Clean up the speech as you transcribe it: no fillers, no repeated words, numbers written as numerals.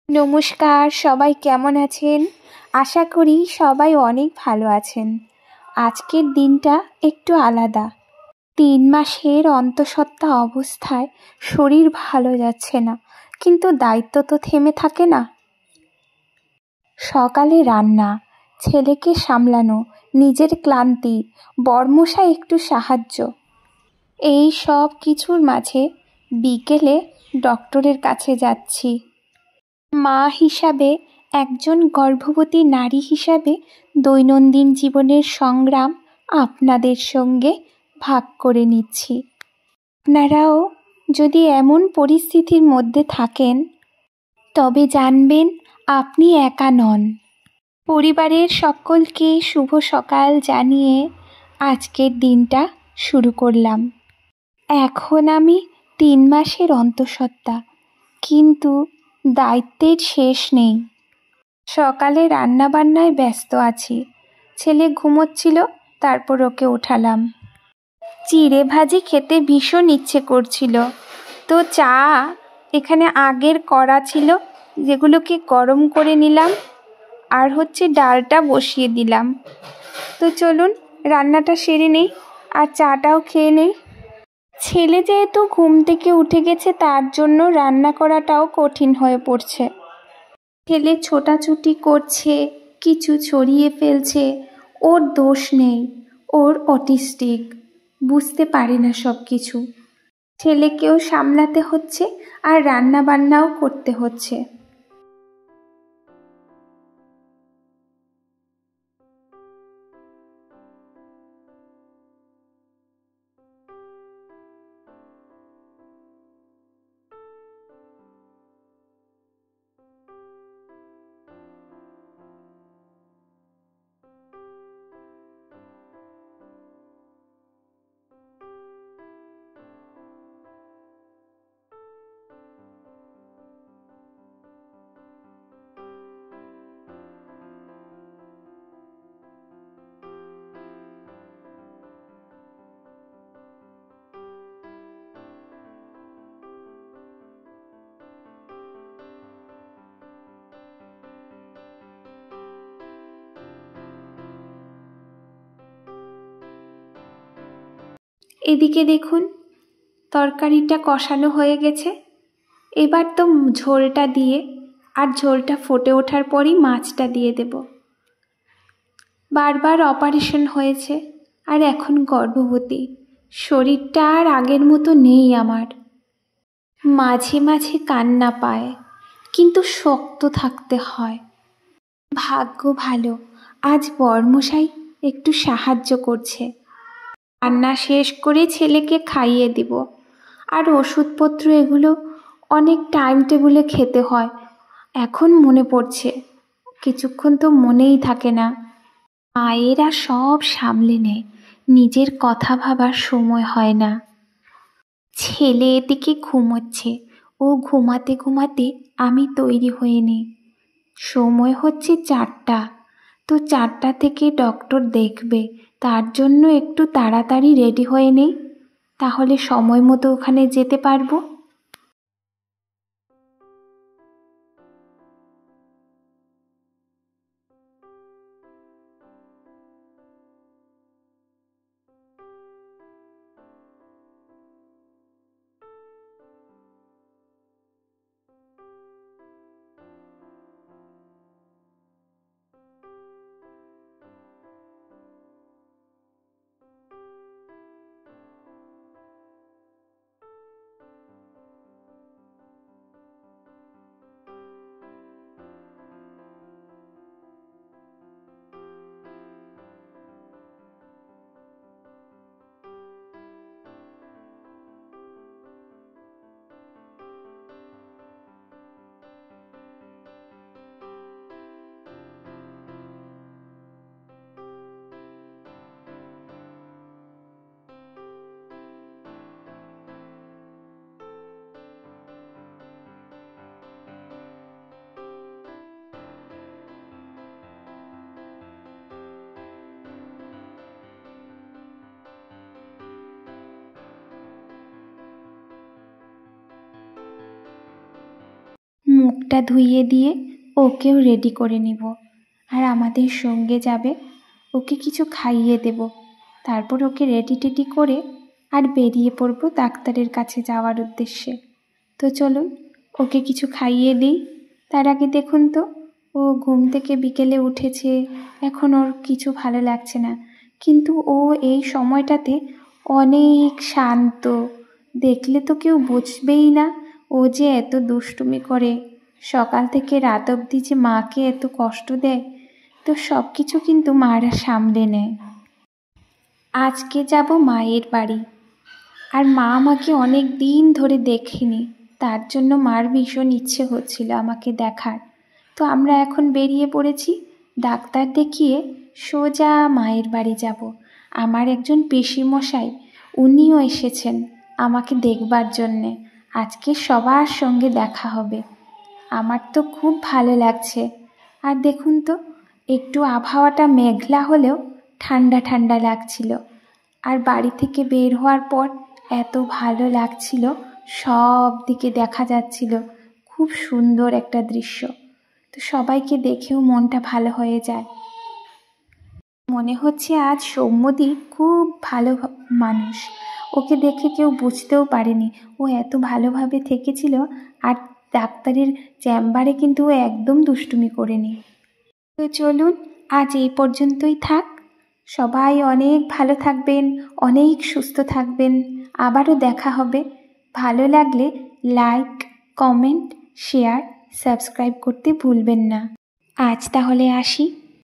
নমস্কার, সবাই কেমন আছেন? আশা করি সবাই অনেক ভালো আছেন। আজকের দিনটা একটু আলাদা। ৩ মাসের অন্তঃসত্ত্বা অবস্থায় শরীর ভালো যাচ্ছে না, কিন্তু দায়িত্ব তো থেমে থাকে না। সকালে রান্না, ছেলেকে সামলানো, নিজের ক্লান্তি, বর্মশায় একটু সাহায্য, এই সব কিছুর মাঝে বিকেলে ডক্টরের কাছে যাচ্ছি। মা হিসাবে, একজন গর্ভবতী নারী হিসাবে দৈনন্দিন জীবনের সংগ্রাম আপনাদের সঙ্গে ভাগ করে নিচ্ছি। আপনারাও যদি এমন পরিস্থিতির মধ্যে থাকেন, তবে জানবেন আপনি একা নন। পরিবারের সকলকে শুভ সকাল জানিয়ে আজকের দিনটা শুরু করলাম। এখন আমি ৩ মাসের অন্তঃসত্ত্বা, কিন্তু দায়িত্বের শেষ নেই। সকালে রান্নাবান্নায় ব্যস্ত আছি। ছেলে ঘুমোচ্ছিল, তারপর ওকে উঠালাম। চিড়ে ভাজি খেতে ভীষণ ইচ্ছে করছিল, তো চা এখানে আগের কড়া ছিল, যেগুলোকে গরম করে নিলাম, আর ডালটা বসিয়ে দিলাম। তো চলুন রান্নাটা সেরে নেই আর চাটাও খেয়ে নেই। ছেলে যেহেতু ঘুম থেকে উঠে গেছে, তার জন্য রান্না করাটাও কঠিন হয়ে পড়ছে। ছেলে ছোটাছুটি করছে, কিছু ছড়িয়ে ফেলছে, ওর দোষ নেই, ওর অটিস্টিক, বুঝতে পারে না সব কিছু। ছেলেকেও সামলাতে হচ্ছে আর রান্না বান্নাও করতে হচ্ছে। এদিকে দেখুন, তরকারিটা কষানো হয়ে গেছে। এবার তো ঝোলটা দিয়ে, আর ঝোলটা ফুটে ওঠার পরই মাছটা দিয়ে দেব। বারবার অপারেশন হয়েছে, আর এখন গর্ভবতী, শরীরটা আর আগের মতো নেই আমার। মাঝে মাঝে কান্না পায়, কিন্তু শক্ত থাকতে হয়। ভাগ্য ভালো, আজ বর্মশাই একটু সাহায্য করছে। রান্না শেষ করে ছেলেকে খাইয়ে দিব, আর ওষুধপত্র এগুলো অনেক টাইম টেবিলে খেতে হয়। এখন মনে পড়ছে, কিছুক্ষণ তো মনেই থাকে না। মায়েরা সব সামলে নেয়, নিজের কথা ভাবার সময় হয় না। ছেলে এদিকে ঘুমোচ্ছে, ও ঘুমাতে ঘুমাতে আমি তৈরি হয়ে নিই। সময় 4টা, তো 4টা থেকে ডক্টর দেখবে, তার জন্য একটু তাড়াতাড়ি রেডি হয়ে নেই, তাহলে সময় মতো ওখানে যেতে পারবো। মুখটা ধুইয়ে দিয়ে ওকেও রেডি করে নিব, আর আমাদের সঙ্গে যাবে। ওকে কিছু খাইয়ে দেব, তারপর ওকে রেডি টেডি করে আর বেরিয়ে পড়ব ডাক্তারের কাছে যাওয়ার উদ্দেশ্যে। তো চলুন ওকে কিছু খাইয়ে দিই। তার আগে দেখুন তো, ও ঘুম থেকে বিকেলে উঠেছে, এখন ওর কিছু ভালো লাগছে না, কিন্তু ও এই সময়টাতে অনেক শান্ত। দেখলে তো কেউ বুঝবেই না ও যে এত দুষ্টুমি করে, সকাল থেকে রাত অবধি যে মাকে এত কষ্ট দেয়। তো সব কিছু কিন্তু মারা সামলে নেয়। আজকে যাব মায়ের বাড়ি, আর মা আমাকে অনেক দিন ধরে দেখেনি, তার জন্য মার ভীষণ ইচ্ছে হচ্ছিল আমাকে দেখার। তো আমরা এখন বেরিয়ে পড়েছি, ডাক্তার দেখিয়ে সোজা মায়ের বাড়ি যাব। আমার একজন পিসিমশাই, উনিও এসেছেন আমাকে দেখবার জন্যে। আজকে সবার সঙ্গে দেখা হবে। আমার তো খুব ভালো লাগছে। আর দেখুন তো, একটু আবহাওয়াটা মেঘলা হলেও ঠান্ডা ঠান্ডা লাগছিল। আর বাড়ি থেকে বের হওয়ার পর এত ভালো লাগছিল, সব দিকে দেখা যাচ্ছিল, খুব সুন্দর একটা দৃশ্য। তো সবাইকে দেখেও মনটা ভালো হয়ে যায়। মনে হচ্ছে আজ সৌম্যদি খুব ভালো মানুষ, ওকে দেখে কেউ বুঝতেও পারেনি ও এত ভালোভাবে থেকেছিল। আর ডাক্তারের চেম্বারে কিন্তু ও একদম দুষ্টুমি করেনি। তো চলুন আজ এই পর্যন্তই থাক। সবাই অনেক ভালো থাকবেন, অনেক সুস্থ থাকবেন। আবারও দেখা হবে। ভালো লাগলে লাইক, কমেন্ট, শেয়ার, সাবস্ক্রাইব করতে ভুলবেন না। আজ তাহলে আসি।